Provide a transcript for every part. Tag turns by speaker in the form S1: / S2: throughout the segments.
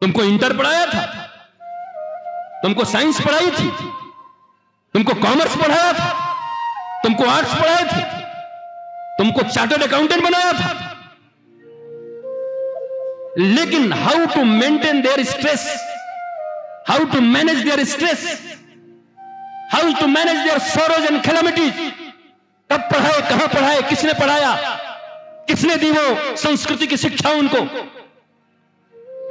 S1: तुमको इंटर पढ़ाया था, तुमको साइंस पढ़ाई थी, तुमको कॉमर्स पढ़ाया था, तुमको आर्ट्स पढ़ाए थे, तुमको चार्टर्ड अकाउंटेंट बनाया था। लेकिन how to maintain their stress, how to manage their stress, how to manage their sorrows and calamities, कब पढ़ाए, कहां पढ़ाए, किसने पढ़ाया, किसने दी वो संस्कृति की शिक्षा उनको।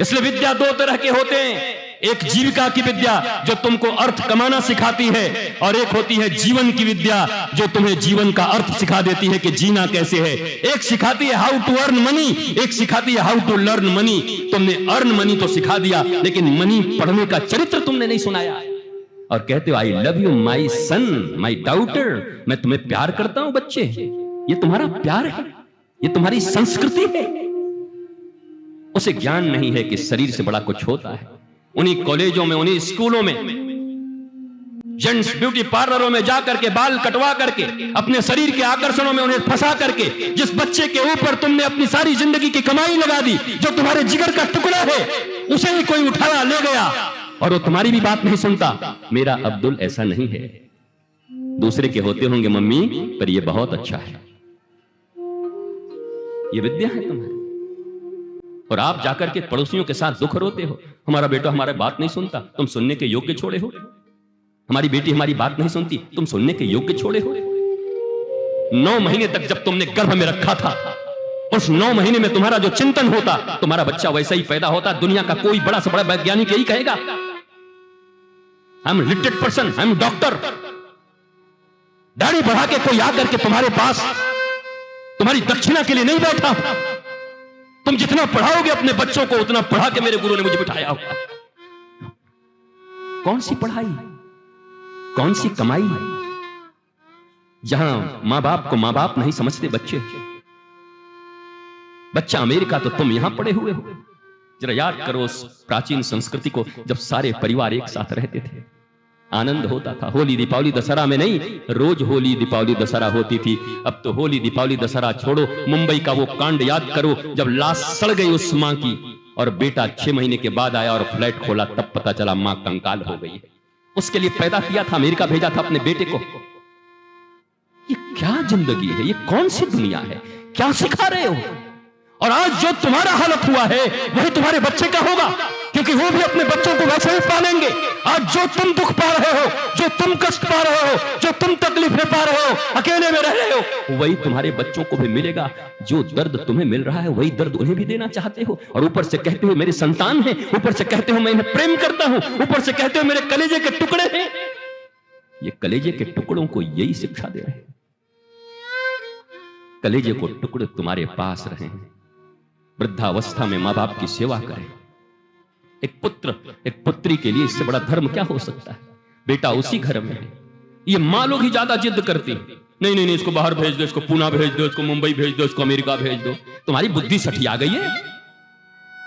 S1: इसलिए विद्या दो तरह के होते हैं, एक जीविका की विद्या जो तुमको अर्थ कमाना सिखाती है, और एक होती है जीवन की विद्या जो तुम्हें जीवन का अर्थ सिखा देती है कि जीना कैसे है। एक सिखाती है हाउ टू अर्न मनी, एक सिखाती है हाउ टू लर्न मनी। तुमने अर्न मनी तो सिखा दिया, लेकिन मनी पढ़ने का चरित्र तुमने नहीं सुनाया। और कहते हो I love you my son, my daughter, मैं तुम्हें प्यार करता हूं बच्चे। ये तुम्हारा प्यार है, ये तुम्हारी संस्कृति है। उसे ज्ञान नहीं है कि शरीर से बड़ा कुछ होता है। उन्हीं कॉलेजों में, उन्हीं स्कूलों में, जेंट्स ब्यूटी पार्लरों में जाकर के बाल कटवा करके, अपने शरीर के आकर्षणों में उन्हें फंसा करके, जिस बच्चे के ऊपर तुमने अपनी सारी जिंदगी की कमाई लगा दी, जो तुम्हारे जिगर का टुकड़ा है, उसे ही कोई उठाया ले गया, और वो तुम्हारी भी बात नहीं सुनता। मेरा अब्दुल ऐसा नहीं है, दूसरे के होते होंगे मम्मी, पर ये बहुत अच्छा है। ये विद्या है तुम्हारी। और आप जाकर के पड़ोसियों के साथ दुख रोते हो, हमारा बेटा हमारी बात नहीं सुनता, तुम सुनने के योग्य छोड़े हो। हमारी बेटी हमारी बात नहीं सुनती, तुम सुनने के योग्य छोड़े हो। 9 महीने तक जब तुमने गर्भ में रखा था, उस 9 महीने में तुम्हारा जो चिंतन होता, तुम्हारा बच्चा वैसा ही पैदा होता। दुनिया का कोई बड़ा से बड़ा वैज्ञानिक यही कहेगा, I am literate person, I am doctor. दाढ़ी बढ़ा के कोई आकर के तुम्हारे पास तुम्हारी दक्षिणा के लिए नहीं बैठा। तुम जितना पढ़ाओगे अपने बच्चों को, उतना पढ़ा के मेरे गुरु ने मुझे बिठाया होगा। कौन सी पढ़ाई, कौन सी कमाई, जहां मां बाप को मां बाप नहीं समझते बच्चे। बच्चा अमेरिका तो तुम यहां पड़े हुए हो। जरा याद करो उस प्राचीन संस्कृति को, जब सारे परिवार एक साथ रहते थे, आनंद होता था। होली दीपावली दशहरा में नहीं, रोज होली दीपावली दशहरा होती थी। अब तो होली दीपावली दशहरा छोड़ो, मुंबई का वो कांड याद करो, जब लाश सड़ गई उस मां की, और बेटा 6 महीने के बाद आया और फ्लैट खोला, तब पता चला मां कंकाल हो गई है। उसके लिए पैदा किया था, अमेरिका भेजा था अपने बेटे को। ये क्या जिंदगी है, ये कौन सी दुनिया है, क्या सिखा रहे हो। और आज जो तुम्हारा हालत हुआ है, वही तुम्हारे बच्चे का होगा, क्योंकि वो भी अपने बच्चों को वैसे ही पालेंगे। आज जो तुम दुख पा रहे हो, जो तुम कष्ट पा रहे हो, जो तुम तकलीफें पा रहे हो, अकेले में रह रहे हो, वही तुम्हारे बच्चों को भी मिलेगा। जो दर्द तुम्हें मिल रहा है, वही दर्द उन्हें भी देना चाहते हो। और ऊपर से कहते हो मेरे संतान हैं, ऊपर से कहते हो मैं इन्हें प्रेम करता हूं, ऊपर से कहते हो मेरे कलेजे के टुकड़े हैं। ये कलेजे के टुकड़ों को यही शिक्षा दे रहे हैं। कलेजे को टुकड़े तुम्हारे पास रहे, वृद्धावस्था में मां बाप की सेवा करें। एक पुत्र, एक पुत्री के लिए इससे बड़ा धर्म क्या हो सकता है। बेटा उसी घर में है। ये मां लोग ही ज्यादा जिद करती, नहीं नहीं नहीं, इसको बाहर भेज दो, इसको पुणे भेज दो, इसको मुंबई भेज दो, इसको अमेरिका भेज दो। तुम्हारी बुद्धि सठिया गई है।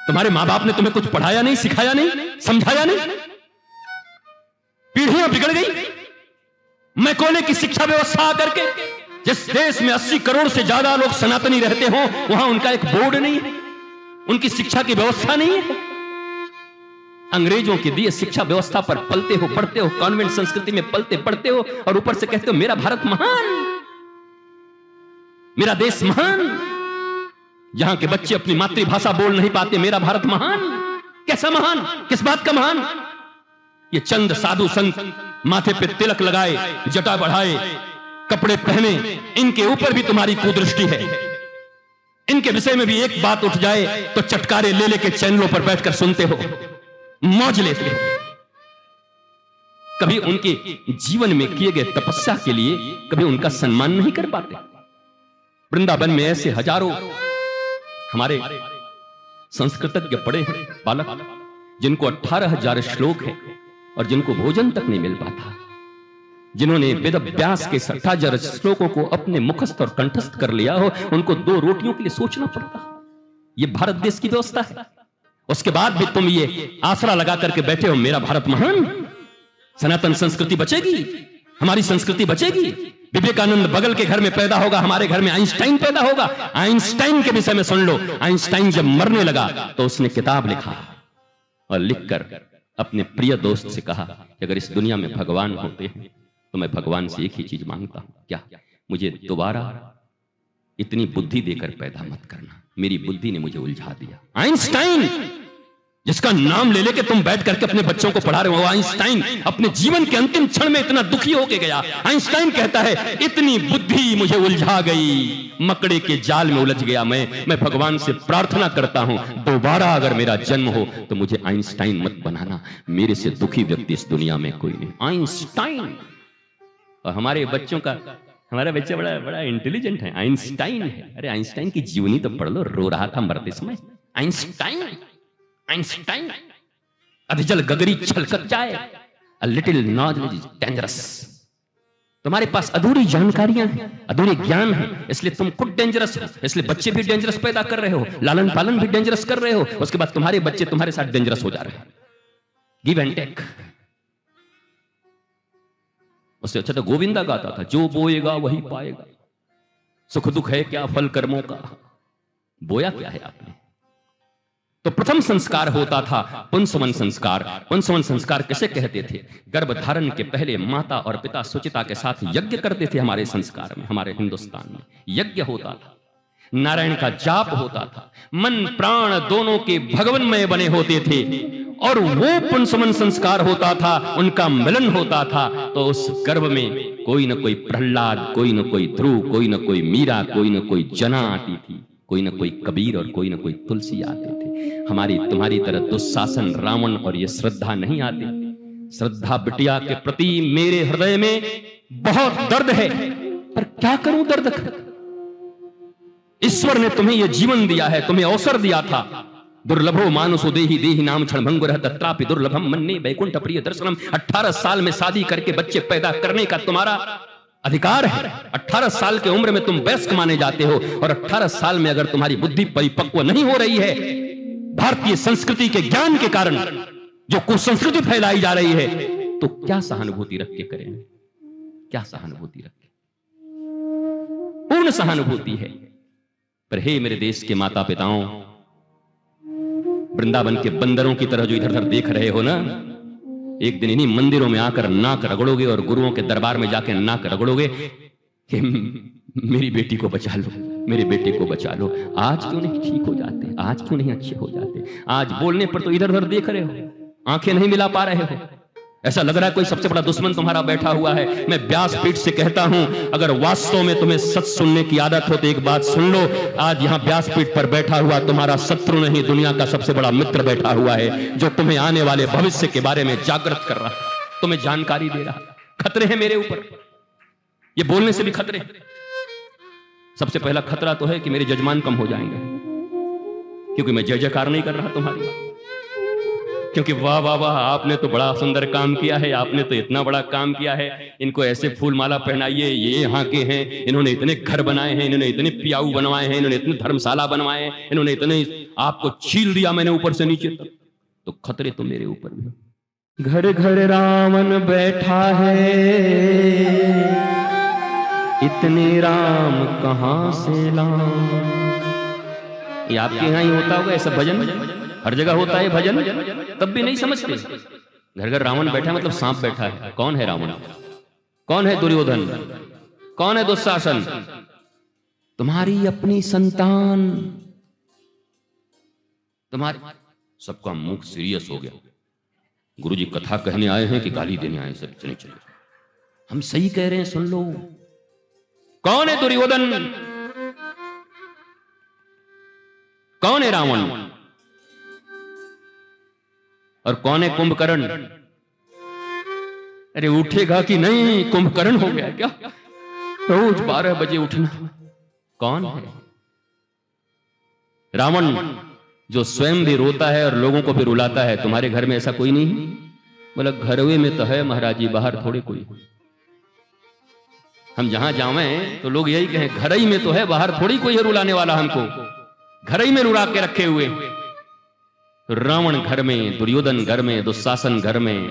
S1: तुम्हारे मां बाप ने तुम्हें कुछ पढ़ाया नहीं, सिखाया नहीं, समझाया नहीं, पीढ़ियां बिगड़ गई। मैकोले की शिक्षा व्यवस्था आकर के, जिस देश में 80 करोड़ से ज्यादा लोग सनातनी रहते हो, वहां उनका एक बोर्ड नहीं है, उनकी शिक्षा की व्यवस्था नहीं है। अंग्रेजों की दी शिक्षा व्यवस्था पर पलते हो, पढ़ते हो, कॉन्वेंट संस्कृति में पलते पढ़ते हो, और ऊपर से कहते हो मेरा भारत महान, मेरा देश महान। जहां के बच्चे अपनी मातृभाषा बोल नहीं पाते, मेरा भारत महान। कैसा महान, किस बात का महान। ये चंद साधु संत माथे पे तिलक लगाए, जटा बढ़ाए, कपड़े पहने, इनके ऊपर भी तुम्हारी कुदृष्टि है। इनके विषय में भी एक बात उठ जाए तो चटकारे ले लेके चैनलों पर बैठकर सुनते हो, मौज लेते हो। कभी उनके जीवन में किए गए तपस्या के लिए कभी उनका सम्मान नहीं कर पाते। वृंदावन में ऐसे हजारों हमारे संस्कृतज्ञ पड़े हैं बालक, जिनको 18,000 श्लोक हैं और जिनको भोजन तक नहीं मिल पाता, जिन्होंने वेद व्यास के 60,000 श्लोकों को अपने मुखस्थ और कंठस्थ कर लिया हो, उनको 2 रोटियों के लिए सोचना पड़ता। ये भारत देश की व्यवस्था है। उसके बाद भी तुम ये आसरा लगा करके बैठे हो मेरा भारत महान। सनातन संस्कृति बचेगी, हमारी संस्कृति बचेगी। विवेकानंद बगल के घर में पैदा होगा, हमारे घर में आइंस्टाइन पैदा होगा। आइंस्टाइन के विषय में सुन लो, आइंस्टाइन जब मरने लगा तो उसने किताब लिखा, और लिखकर अपने प्रिय दोस्त से कहा कि अगर इस दुनिया में भगवान होते हैं तो मैं भगवान से एक ही चीज मांगता हूं, क्या? मुझे दोबारा इतनी बुद्धि देकर पैदा मत करना। मेरी बुद्धि ने मुझे उलझा दिया। आइंस्टाइन, जिसका नाम ले लेके तुम बैठ करके अपने बच्चों को पढ़ा रहे हो, आइंस्टाइन अपने जीवन के अंतिम क्षण में इतना दुखी होके गया। आइंस्टाइन कहता है इतनी बुद्धि मुझे उलझा गई, मकड़े के जाल में उलझ गया। मैं भगवान से प्रार्थना करता हूं दोबारा अगर मेरा जन्म हो तो मुझे आइंस्टाइन मत बनाना। मेरे से दुखी व्यक्ति इस दुनिया में कोई नहीं। आइंस्टाइन। और हमारे बच्चों का, हमारा बच्चा बड़ा बड़ा इंटेलिजेंट है, आइंस्टाइन है। अरे आइंस्टाइन की जीवनी तो पढ़ लो, रो रहा था मरते समय। Einstein, Einstein. अधिजल गगरी छलकत जाए, a little knowledge is dangerous। तुम्हारे पास अधूरी जानकारियां हैं, अधूरे ज्ञान है, इसलिए तुम खुद डेंजरस हो, इसलिए बच्चे भी डेंजरस पैदा कर रहे हो, लालन पालन भी डेंजरस कर रहे हो, उसके बाद तुम्हारे बच्चे तुम्हारे साथ डेंजरस हो जा रहे हैं। Give and take. उससे अच्छा तो गोविंदा गाता था, जो बोएगा वही पाएगा, सुख दुख है क्या फल कर्मों का, बोया क्या है आपने। तो प्रथम संस्कार होता था पुंसवन संस्कार। पुंसवन संस्कार किसे कहते थे? गर्भ धारण के पहले माता और पिता सुचिता के साथ यज्ञ करते थे। हमारे संस्कार में, हमारे हिंदुस्तान में यज्ञ होता था, नारायण का जाप होता था, मन प्राण दोनों के भगवनमय बने होते थे, और वो पुंसवन संस्कार होता था, उनका मिलन होता था। तो उस गर्भ में कोई न कोई प्रहलाद, कोई न कोई ध्रुव, कोई न कोई मीरा, कोई न कोई जना आती थी, कोई न कोई कबीर और कोई न कोई तुलसी आते थे। हमारी तुम्हारी तरह दुशासन, रावण और ये श्रद्धा नहीं आती। श्रद्धा बिटिया के प्रति मेरे हृदय में बहुत दर्द है, पर क्या करूं दर्द का? ईश्वर ने तुम्हें यह जीवन दिया है, तुम्हें अवसर दिया था। दुर्लभो मानुषो देहि देहि नाम क्षणभंगुरः तत्रापि दुर्लभम मन्ये वैकुंठ प्रिय दर्शनम। 18 साल में शादी करके बच्चे पैदा करने का तुम्हारा अधिकार है। 18 साल की उम्र में तुम वयस्क माने जाते हो, और 18 साल में अगर तुम्हारी बुद्धि परिपक्व नहीं हो रही है, भारतीय संस्कृति के ज्ञान के कारण जो कुसंस्कृति फैलाई जा रही है, तो क्या सहानुभूति रख के करें? क्या सहानुभूति रख के? पूर्ण सहानुभूति है। पर हे मेरे देश के माता पिताओं, वृंदावन के बंदरों की तरह जो इधर उधर देख रहे हो ना, एक दिन इन्हीं मंदिरों में आकर नाक रगड़ोगे और गुरुओं के दरबार में जाकर नाक रगड़ोगे कि मेरी बेटी को बचा लो, मेरे बेटे को बचा लो। आज क्यों नहीं ठीक हो जाते? आज क्यों नहीं अच्छे हो जाते? आज बोलने पर तो इधर उधर देख रहे हो, आंखें नहीं मिला पा रहे हो। ऐसा लग रहा है कोई सबसे बड़ा दुश्मन तुम्हारा बैठा हुआ है। मैं व्यासपीठ से कहता हूं, अगर वास्तव में तुम्हें सच सुनने की आदत हो तो एक बात सुन लो, आज यहां व्यासपीठ पर बैठा हुआ तुम्हारा शत्रु नहीं, दुनिया का सबसे बड़ा मित्र बैठा हुआ है, जो तुम्हें आने वाले भविष्य के बारे में जागृत कर रहा है, तुम्हें जानकारी दे रहा है। खतरे हैं मेरे ऊपर, ये बोलने से भी खतरे। सबसे पहला खतरा तो है कि मेरे जजमान कम हो जाएंगे, क्योंकि मैं जय जयकार नहीं कर रहा तुम्हारी, क्योंकि वाह वाह वाह आपने तो बड़ा सुंदर काम किया है, आपने तो इतना बड़ा काम किया है, इनको ऐसे फूल माला पहनाइए, ये यहाँ के हैं, इन्होंने इतने घर बनाए हैं, इन्होंने इतने पियाऊ बनवाए हैं, इन्होंने इतने धर्मशाला बनवाए हैं, इन्होंने इतने आपको छील दिया मैंने ऊपर से नीचे तक। तो खतरे तो मेरे ऊपर भी। घर घर रावण बैठा है, इतने राम कहां से लाऊं। ये आपके यहाँ ही होता होगा ऐसा भजन, हर जगह होता है भजन, तब भी नहीं समझते। घर घर रावण बैठा मतलब सांप बैठा है। कौन है रावण? कौन है दुर्योधन? कौन है दुशासन? तुम्हारी अपनी संतान। तुम्हारी सबका मुख सीरियस हो गया। गुरुजी कथा कहने आए हैं कि गाली देने आए हैं? सब चले चले, हम सही कह रहे हैं, सुन लो। कौन है दुर्योधन? कौन है रावण? और कौन है कुंभकर्ण? अरे उठेगा कि नहीं? कुंभकर्ण हो गया क्या? रोज 12 बजे उठना। कौन है रावण? जो स्वयं भी रोता है और लोगों को भी रुलाता है। तुम्हारे घर में ऐसा कोई नहीं? बोला घरवे में तो है महाराज जी, बाहर थोड़ी कोई। हम जहां जावें तो लोग यही कहें, घर ही में तो है, बाहर थोड़ी कोई है रुलाने वाला। हमको घर ही में रुला के रखे हुए। रावण घर में, दुर्योधन घर में, दुशासन घर में,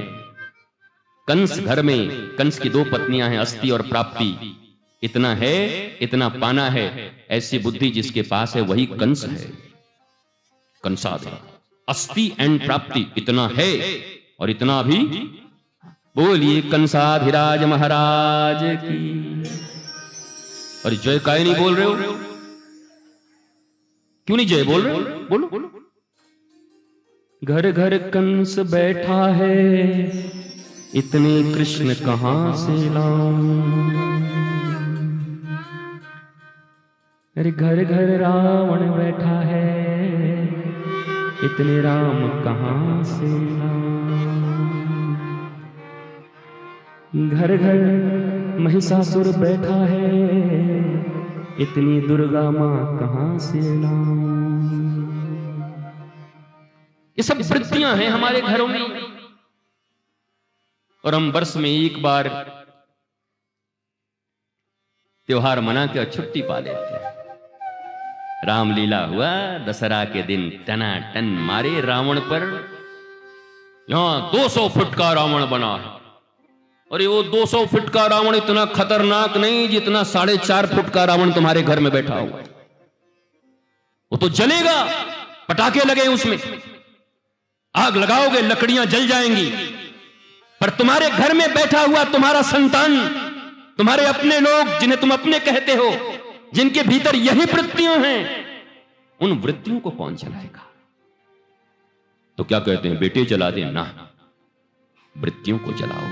S1: कंस घर में। कंस की 2 पत्नियां हैं, अस्ति और प्राप्ति। इतना है, इतना पाना है। ऐसी बुद्धि जिसके पास है वही कंस है, कंसाद है। अस्ति एंड प्राप्ति, इतना है और इतना भी। बोलिए कंसाधिराज महाराज की। और जय काहे नहीं बोल रहे हो? क्यों नहीं जय बोल रहे हो? बोलो। घर घर कंस बैठा है, इतने कृष्ण कहां से लाऊं। अरे घर घर रावण बैठा है, इतने राम कहां से लाऊं। घर घर महिषासुर बैठा है, इतनी दुर्गा मां कहां से लाऊं। ये सब वृत्तियां हैं हमारे घरों में, और हम वर्ष में एक बार त्योहार मना के और छुट्टी पा लेते हैं। रामलीला हुआ, दशहरा के दिन टनाटन मारे रावण पर। यहां 200 फुट का रावण बना है, और ये वो 200 फुट का रावण इतना खतरनाक नहीं जितना 4.5 फुट का रावण तुम्हारे घर में बैठा हुआ है। वो तो जलेगा, पटाखे लगे उसमें, आग लगाओगे लकड़ियां जल जाएंगी, पर तुम्हारे घर में बैठा हुआ तुम्हारा संतान, तुम्हारे अपने लोग जिन्हें तुम अपने कहते हो, जिनके भीतर यही वृत्तियां हैं, उन वृत्तियों को कौन जलाएगा? तो क्या कहते हैं, बेटे जला दे ना, वृत्तियों को जलाओ।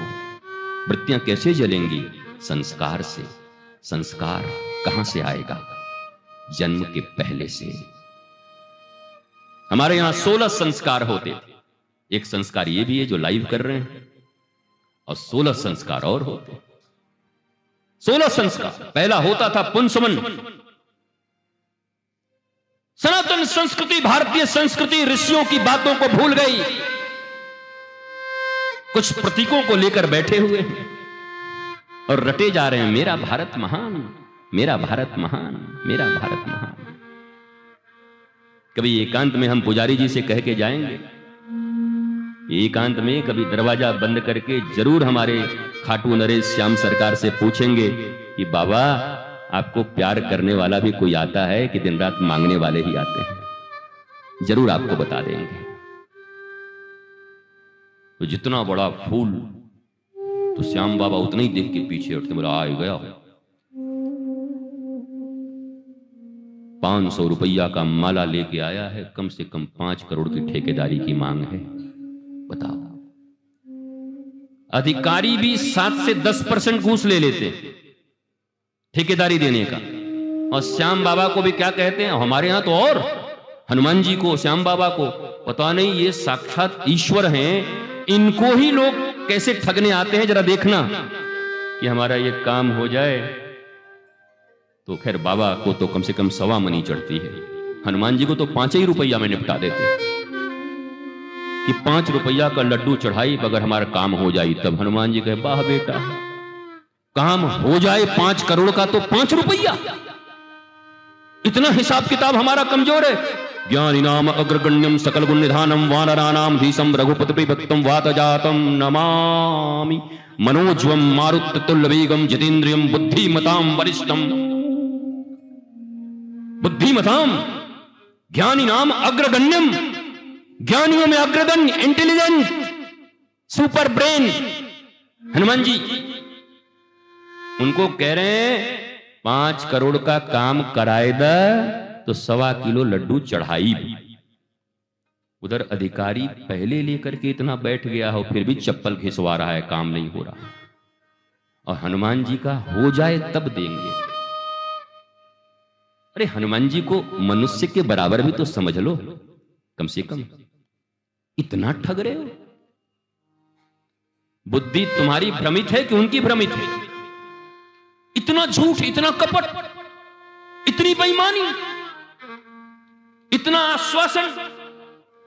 S1: वृत्तियां कैसे जलेंगी? संस्कार से। संस्कार कहां से आएगा? जन्म के पहले से। हमारे यहां 16 संस्कार होते थे। एक संस्कार ये भी है जो लाइव कर रहे हैं, और 16 संस्कार और होते। 16 संस्कार। पहला होता था पुंसवन। सनातन संस्कृति, भारतीय संस्कृति ऋषियों की बातों को भूल गई, कुछ प्रतीकों को लेकर बैठे हुए हैं और रटे जा रहे हैं, मेरा भारत महान, मेरा भारत महान, मेरा भारत महान। कभी एकांत में हम पुजारी जी से कह के जाएंगे, एकांत में कभी दरवाजा बंद करके जरूर हमारे खाटू नरेश श्याम सरकार से पूछेंगे कि बाबा आपको प्यार करने वाला भी कोई आता है कि दिन रात मांगने वाले ही आते हैं? जरूर आपको बता देंगे। तो जितना बड़ा फूल, तो श्याम बाबा उतना ही देख के पीछे उठते, बोला आ गया। 500 रुपया का माला लेके आया है, कम से कम 5 करोड़ की ठेकेदारी की मांग है। बताओ, अधिकारी भी 7 से 10% घूस ले लेते ठेकेदारी देने का। और श्याम बाबा को भी क्या कहते हैं हमारे यहां तो, और हनुमान जी को, श्याम बाबा को पता नहीं ये साक्षात ईश्वर हैं, इनको ही लोग कैसे ठगने आते हैं। जरा देखना कि हमारा ये काम हो जाए तो खैर बाबा को तो कम से कम 1.25 मनी चढ़ती है, हनुमान जी को तो 5 ही रुपया में निपटा देते कि 5 रुपया का लड्डू चढ़ाई, अगर हमारा काम हो जाए तब। हनुमान जी कहे वाह बेटा, काम हो जाए 5 करोड़ का तो 5 रुपया, इतना हिसाब किताब हमारा कमजोर है। ज्ञानी नाम अग्रगण्यम सकल गुण निधानम वानराणाम धीसम रघुपति भक्तम वातजातम नमामि मनोज्वम मारुत तुल्य वेगम जितेन्द्रियम बुद्धिमताम वरिष्ठम। बुद्धिमताम, ज्ञानी नाम अग्रगण्यम, ज्ञानियों में अग्रगण्य, intelligent, super brain Hanuman ji. उनको कह रहे हैं 5 करोड़ का काम कराए दा तो 1.25 किलो लड्डू चढ़ाई भी। उधर अधिकारी पहले लेकर के इतना बैठ गया हो, फिर भी चप्पल घिसवा रहा है, काम नहीं हो रहा। और हनुमान जी का हो जाए तब देंगे। अरे हनुमान जी को मनुष्य के बराबर भी तो समझ लो कम से कम, इतना ठग रहे हो। बुद्धि तुम्हारी भ्रमित है कि उनकी भ्रमित है? इतना झूठ, इतना कपट, इतनी बेईमानी, इतना आश्वासन।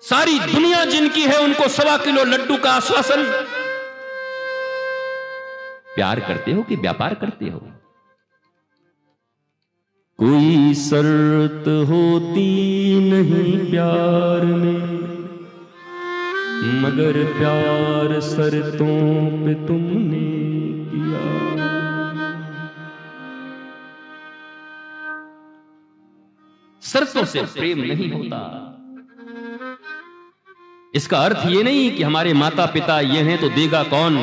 S1: सारी दुनिया जिनकी है उनको 1.25 किलो लड्डू का आश्वासन। प्यार करते हो कि व्यापार करते हो? कोई शर्त होती नहीं प्यार में, मगर प्यार शर्तों पे तुमने किया। शर्तों से प्रेम नहीं होता। इसका अर्थ ये नहीं कि हमारे माता पिता ये हैं तो देगा कौन।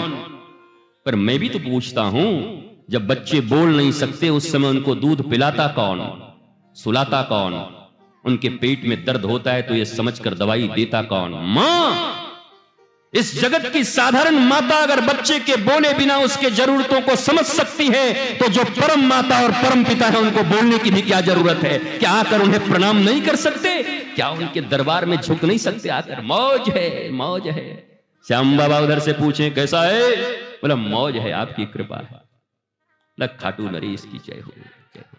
S1: पर मैं भी तो पूछता हूं, जब बच्चे बोल नहीं सकते उस समय उनको दूध पिलाता कौन, सुलाता कौन? उनके पेट में दर्द होता है तो ये समझकर दवाई देता कौन? मां। इस जगत की साधारण माता अगर बच्चे के बोले बिना उसके जरूरतों को समझ सकती है तो जो परम माता और परम पिता है उनको बोलने की भी क्या जरूरत है? क्या आकर उन्हें प्रणाम नहीं कर सकते? क्या उनके दरबार में झुक नहीं सकते आकर? मौज है, मौज है। श्याम बाबा उधर से पूछे कैसा है? बोला मौज है, आपकी कृपा है। लख खाटू नरेश की जय हो, जय हो।